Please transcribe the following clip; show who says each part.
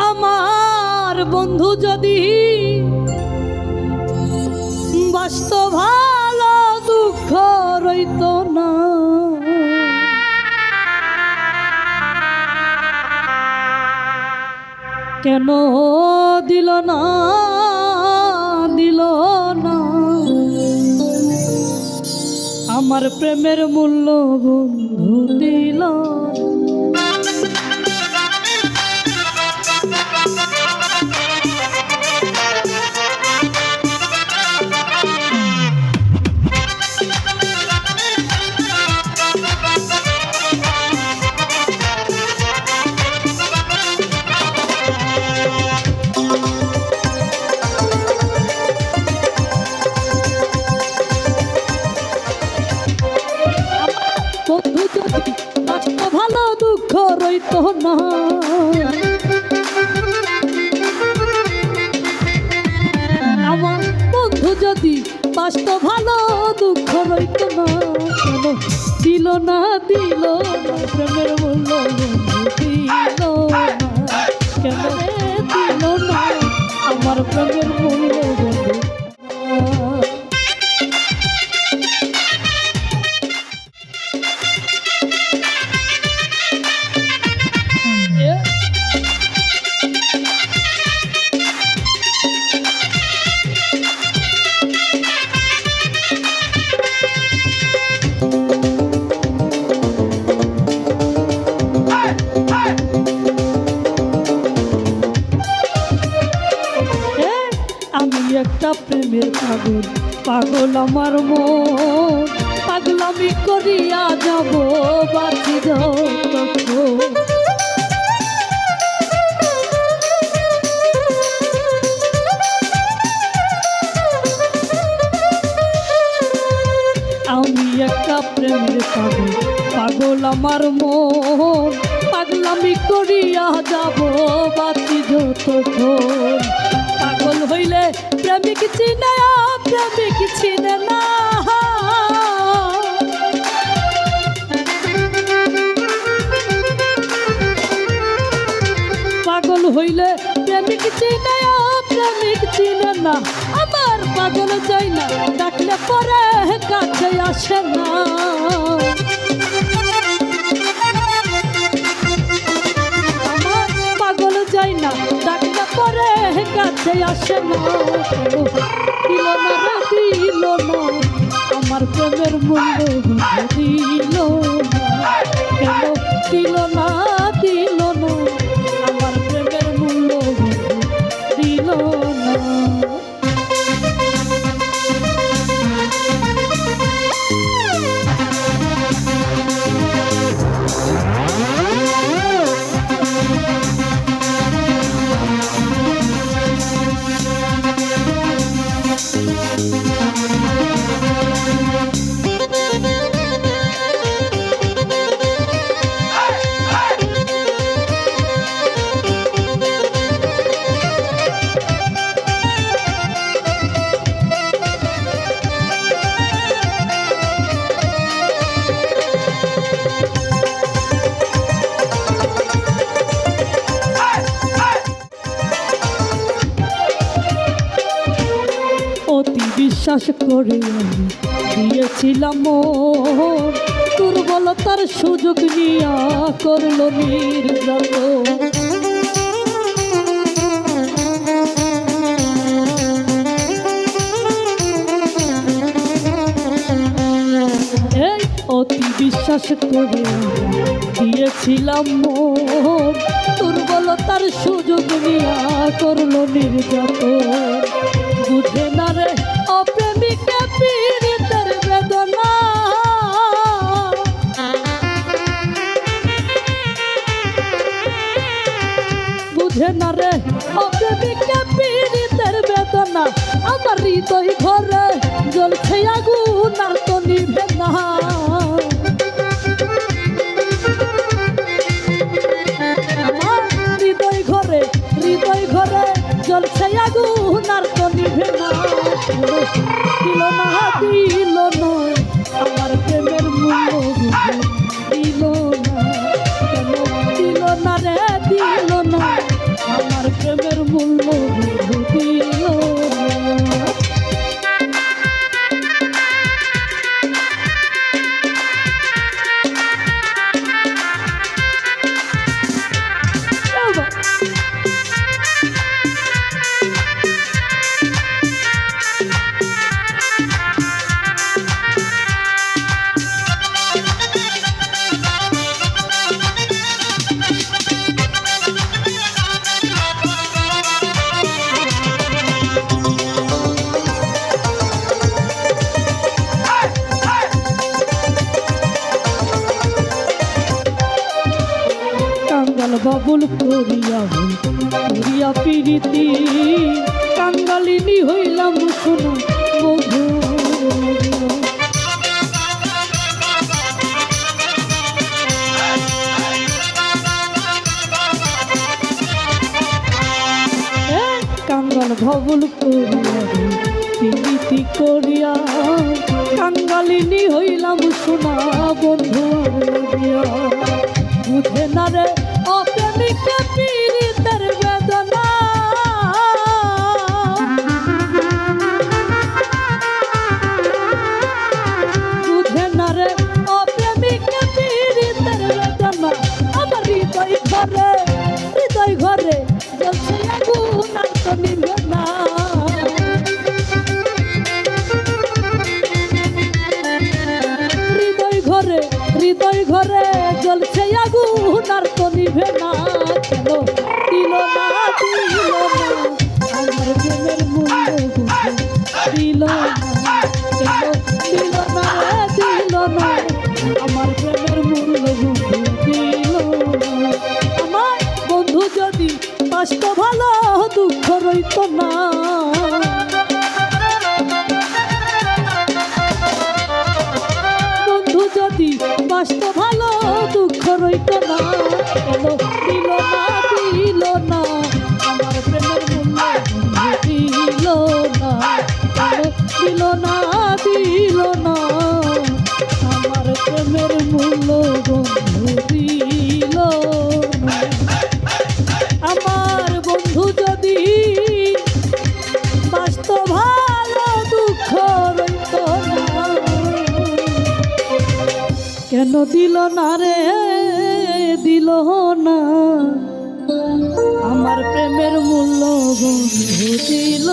Speaker 1: আমার বন্ধু যদি বাস্তব ভালো দুঃখ রইত না, কেন দিল না আমার প্রেমের মূল্য বন্ধু দিল। ভালো দুঃখ রইত না, আমার বন্ধু যদি বাস্তব ভালো দুঃখ রইত না, কেন দিল না প্রেমের মূল্য বন্ধু দিল না, কেন দিল না আমার প্রেমের মূল্য বন্ধু। একটা প্রেমের পাগল আমার মন, পাগলামি করিয়া যাব বাঁচি আমি একটা প্রেমের পাগল আমার মন, পাগলামি করিয়া যাব বাঁচি যতক্ষণ। পাগল হইলে প্রেমিক চিনে না, পাগল হইলে প্রেমিক চিনে না, আমার পাগল যাই না ডাকলে পরে কাছে আসে না। আমার পাগল যাই না ডাকলে পরে কাছে আসে না, দিল না আমার প্রেমের মূল্য দিল না, কেন দিল না আমার প্রেমের মূল্য দিল না। বিশ্বাস করে আমি দিয়েছিলাম মন, দুর্বলতার সুযোগ নিয়া করল নির্যাতন। এই অতি বিশ্বাস করে দিয়েছিলাম মন, দুর্বলতার সুযোগ নিয়া করল নির্যাতন। বুঝে না রে অপ্রেমিকা পীড়িতের বেদনা, বুঝে না রে অপ্রেমিকা পীড়িতের বেদনা, আমার হৃদয় ঘরে জ্বলছে আগুন আর তো নিভে না। আমার হৃদয় ঘরে জ্বলছে আগুন আর তো নিভে না। দিল না আমার প্রেমের মূল্য দিল না, কেন দিল না রে বাবুল করিয়া ভুল করিয়া প্রীতি কাঙ্গালিনী হইলাম শোনো বন্ধু কাঙ্গাল বাবুল করিয়া প্রীতি করিয়া কাঙ্গালিনী হইলাম শোনা বন্ধু বুঝে না রে অপ্রেমিকা পীড়িতের বেদনা বুঝে না রে অপ্রেমিকা পীড়িতের বেদনা আমার হৃদয় ঘরে জ্বলছে আগুন আর তো নিভে না হৃদয় ঘরে জ্বলছে আগুন আর তো নিভে না কেন দিল না আমার প্রেমের মূল্য দিল না কেন দিল না আমার প্রেমের মূল্য দিল না আমার বন্ধু যদি কষ্ট ভালো দুঃখ রইত না যদি কষ্ট ভালো দুঃখ রইত না কেন দিল না আমার প্রেমের মূল্য দিল না কেন দিল না আমার প্রেমের মূল্য বন্ধু দিল না আমার বন্ধু যদি কষ্ট ভালো দুঃখ রইত না কেন দিল না রে দিল না আমার প্রেমের মূল্য বন্ধু দিল